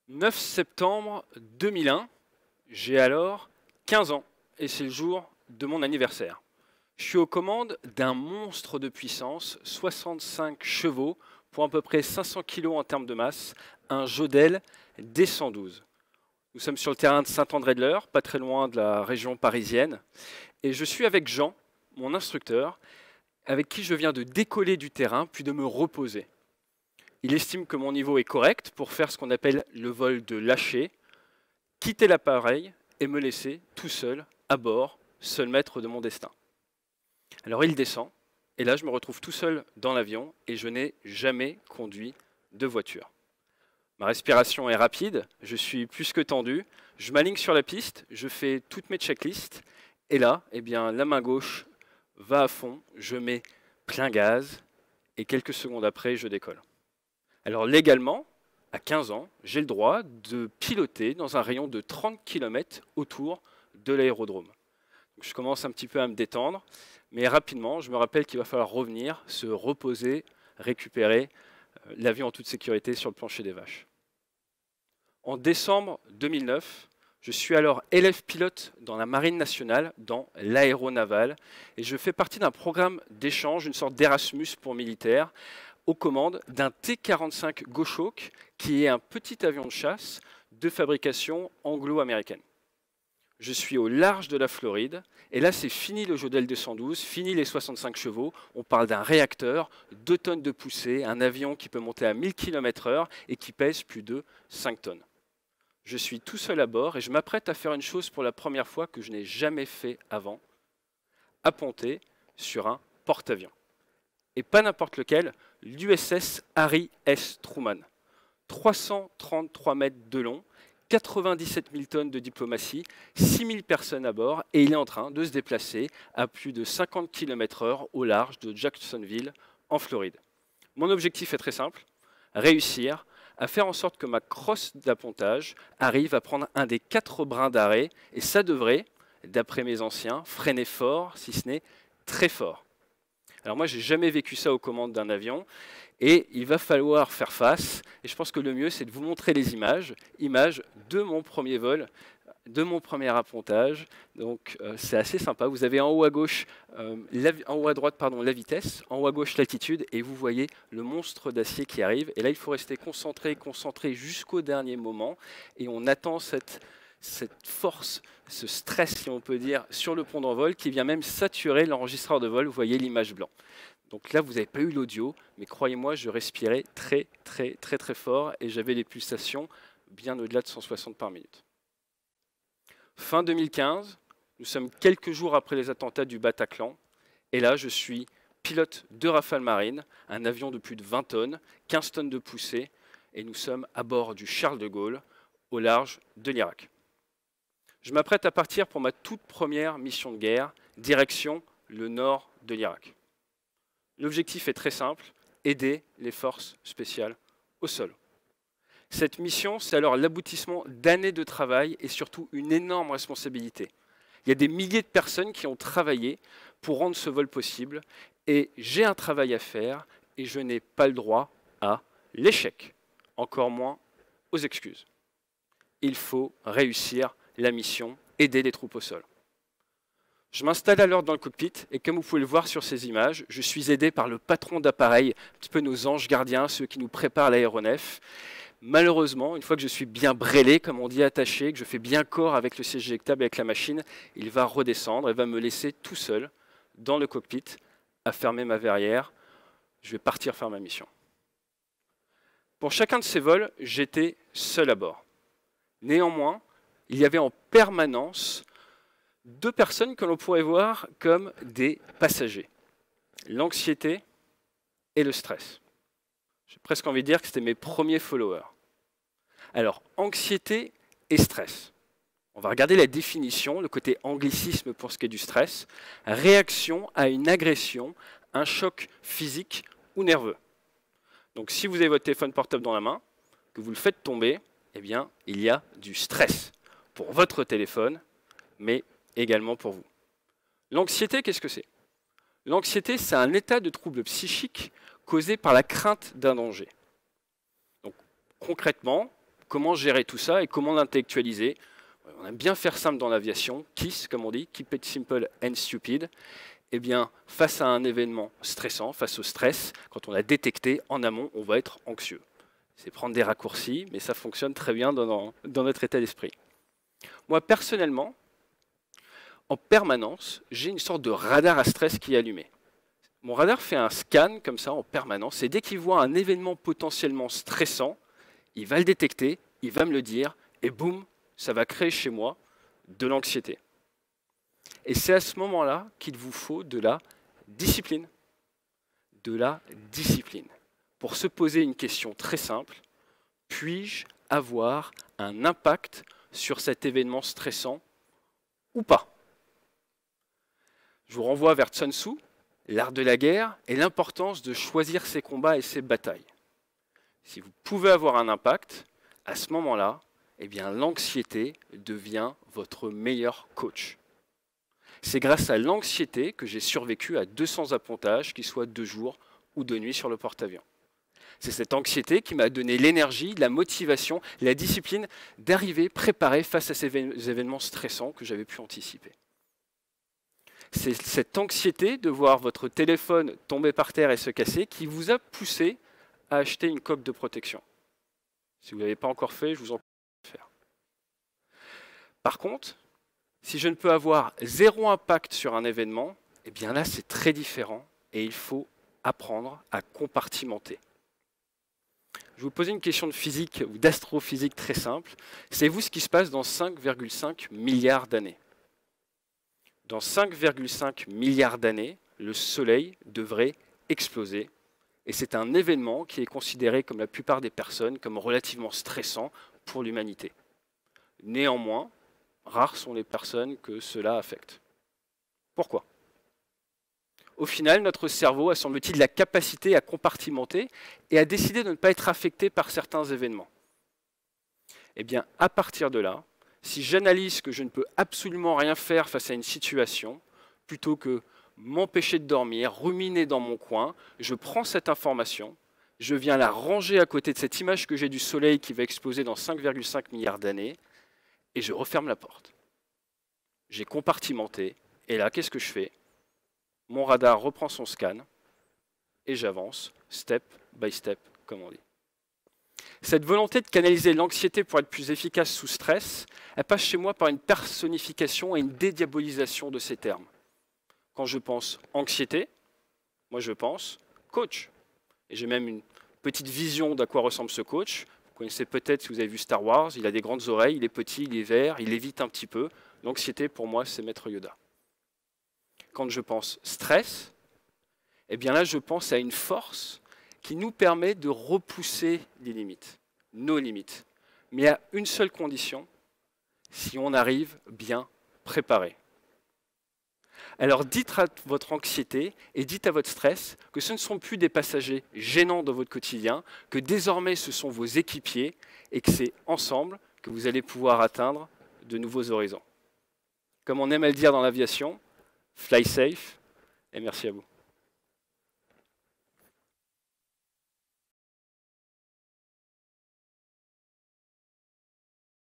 9 septembre 2001, j'ai alors 15 ans et c'est le jour de mon anniversaire. Je suis aux commandes d'un monstre de puissance, 65 chevaux pour à peu près 500 kg en termes de masse, un Jodel D112. Nous sommes sur le terrain de Saint-André-de-l'Eure, pas très loin de la région parisienne, et je suis avec Jean, mon instructeur, avec qui je viens de décoller du terrain puis de me reposer. Il estime que mon niveau est correct pour faire ce qu'on appelle le vol de lâcher, quitter l'appareil et me laisser tout seul à bord, seul maître de mon destin. Alors il descend, et là je me retrouve tout seul dans l'avion et je n'ai jamais conduit de voiture. Ma respiration est rapide, je suis plus que tendu, je m'aligne sur la piste, je fais toutes mes checklists, et là, la main gauche va à fond, je mets plein gaz, et quelques secondes après, je décolle. Alors légalement, à 15 ans, j'ai le droit de piloter dans un rayon de 30 km autour de l'aérodrome. Je commence un petit peu à me détendre, mais rapidement, je me rappelle qu'il va falloir revenir, se reposer, récupérer l'avion en toute sécurité sur le plancher des vaches. En décembre 2009, je suis alors élève pilote dans la Marine nationale, dans l'aéronaval, et je fais partie d'un programme d'échange, une sorte d'Erasmus pour militaires, aux commandes d'un T-45 Goshawk, qui est un petit avion de chasse de fabrication anglo-américaine. Je suis au large de la Floride, et là c'est fini le Jodel D112, fini les 65 chevaux, on parle d'un réacteur, 2 tonnes de poussée, un avion qui peut monter à 1000 km/h et qui pèse plus de 5 tonnes. Je suis tout seul à bord et je m'apprête à faire une chose pour la première fois que je n'ai jamais fait avant, apponter sur un porte-avions. Et pas n'importe lequel, l'USS Harry S. Truman. 333 mètres de long, 97 000 tonnes de diplomatie, 6 000 personnes à bord, et il est en train de se déplacer à plus de 50 km/h au large de Jacksonville, en Floride. Mon objectif est très simple, réussir à faire en sorte que ma crosse d'appontage arrive à prendre un des 4 brins d'arrêt, et ça devrait, d'après mes anciens, freiner fort, si ce n'est très fort. Alors moi, j'ai jamais vécu ça aux commandes d'un avion, et il va falloir faire face, et je pense que le mieux, c'est de vous montrer les images de mon premier vol, de mon premier appontage. Donc c'est assez sympa. Vous avez en haut à gauche, en haut à droite, la vitesse, en haut à gauche l'altitude, et vous voyez le monstre d'acier qui arrive. Et là, il faut rester concentré jusqu'au dernier moment, et on attend cette force, ce stress, si on peut dire, sur le pont d'envol, qui vient même saturer l'enregistreur de vol. Vous voyez l'image blanc. Donc là, vous n'avez pas eu l'audio, mais croyez-moi, je respirais très fort, et j'avais des pulsations bien au-delà de 160 par minute. Fin 2015, nous sommes quelques jours après les attentats du Bataclan, et là, je suis pilote de Rafale Marine, un avion de plus de 20 tonnes, 15 tonnes de poussée, et nous sommes à bord du Charles de Gaulle, au large de l'Irak. Je m'apprête à partir pour ma toute première mission de guerre, direction le nord de l'Irak. L'objectif est très simple, aider les forces spéciales au sol. Cette mission, c'est alors l'aboutissement d'années de travail et surtout une énorme responsabilité. Il y a des milliers de personnes qui ont travaillé pour rendre ce vol possible, et j'ai un travail à faire et je n'ai pas le droit à l'échec, encore moins aux excuses. Il faut réussir la mission, aider les troupes au sol. Je m'installe alors dans le cockpit et comme vous pouvez le voir sur ces images, je suis aidé par le patron d'appareil, un petit peu nos anges gardiens, ceux qui nous préparent l'aéronef. Malheureusement, une fois que je suis bien brêlé, comme on dit attaché, que je fais bien corps avec le siège éjectable, avec la machine, il va redescendre et va me laisser tout seul dans le cockpit à fermer ma verrière. Je vais partir faire ma mission. Pour chacun de ces vols, j'étais seul à bord. Néanmoins, il y avait en permanence 2 personnes que l'on pourrait voir comme des passagers. L'anxiété et le stress. J'ai presque envie de dire que c'était mes premiers followers. Alors, anxiété et stress. On va regarder la définition, le côté anglicisme pour ce qui est du stress. Réaction à une agression, un choc physique ou nerveux. Donc si vous avez votre téléphone portable dans la main, que vous le faites tomber, eh bien, il y a du stress pour votre téléphone, mais également pour vous. L'anxiété, qu'est-ce que c'est? L'anxiété, c'est un état de trouble psychique causé par la crainte d'un danger. Donc, concrètement, comment gérer tout ça et comment l'intellectualiser. On aime bien faire simple dans l'aviation, KISS comme on dit, Keep it simple and stupid. Eh bien, face à un événement stressant, face au stress, quand on l'a détecté en amont, on va être anxieux. C'est prendre des raccourcis, mais ça fonctionne très bien dans notre état d'esprit. Moi, personnellement, en permanence, j'ai une sorte de radar à stress qui est allumé. Mon radar fait un scan comme ça en permanence, et dès qu'il voit un événement potentiellement stressant, il va le détecter, il va me le dire, et boum, ça va créer chez moi de l'anxiété. Et c'est à ce moment-là qu'il vous faut de la discipline. De la discipline. Pour se poser une question très simple, puis-je avoir un impact sur cet événement stressant ou pas? Je vous renvoie vers Sun Tzu, l'art de la guerre et l'importance de choisir ses combats et ses batailles. Si vous pouvez avoir un impact, à ce moment-là, eh bien, l'anxiété devient votre meilleur coach. C'est grâce à l'anxiété que j'ai survécu à 200 appontages, qu'ils soient 2 jours ou 2 nuits sur le porte-avions. C'est cette anxiété qui m'a donné l'énergie, la motivation, la discipline d'arriver préparé face à ces événements stressants que j'avais pu anticiper. C'est cette anxiété de voir votre téléphone tomber par terre et se casser qui vous a poussé à acheter une coque de protection. Si vous ne l'avez pas encore fait, je vous encourage à le faire. Par contre, si je ne peux avoir 0 impact sur un événement, eh bien là c'est très différent et il faut apprendre à compartimenter. Je vais vous poser une question de physique ou d'astrophysique très simple. Savez-vous ce qui se passe dans 5,5 milliards d'années? Dans 5,5 milliards d'années, le Soleil devrait exploser. Et c'est un événement qui est considéré, comme la plupart des personnes, comme relativement stressant pour l'humanité. Néanmoins, rares sont les personnes que cela affecte. Pourquoi? Au final, notre cerveau a, semble-t-il, la capacité à compartimenter et à décider de ne pas être affecté par certains événements. Eh bien, à partir de là, si j'analyse que je ne peux absolument rien faire face à une situation, plutôt que m'empêcher de dormir, ruminer dans mon coin, je prends cette information, je viens la ranger à côté de cette image que j'ai du Soleil qui va exploser dans 5,5 milliards d'années, et je referme la porte. J'ai compartimenté, et là, qu'est-ce que je fais? Mon radar reprend son scan, et j'avance, step by step, comme on dit. Cette volonté de canaliser l'anxiété pour être plus efficace sous stress, elle passe chez moi par une personnification et une dédiabolisation de ces termes. Quand je pense anxiété, moi je pense coach. Et j'ai même une petite vision d'à quoi ressemble ce coach. Vous connaissez peut-être, si vous avez vu Star Wars, il a des grandes oreilles, il est petit, il est vert, il évite un petit peu. L'anxiété, pour moi, c'est Maître Yoda. Quand je pense stress, eh bien là, je pense à une force qui nous permet de repousser les limites, nos limites. Mais à une seule condition, si on arrive bien préparé. Alors dites à votre anxiété et dites à votre stress que ce ne sont plus des passagers gênants dans votre quotidien, que désormais ce sont vos équipiers et que c'est ensemble que vous allez pouvoir atteindre de nouveaux horizons. Comme on aime à le dire dans l'aviation, fly safe et merci à vous.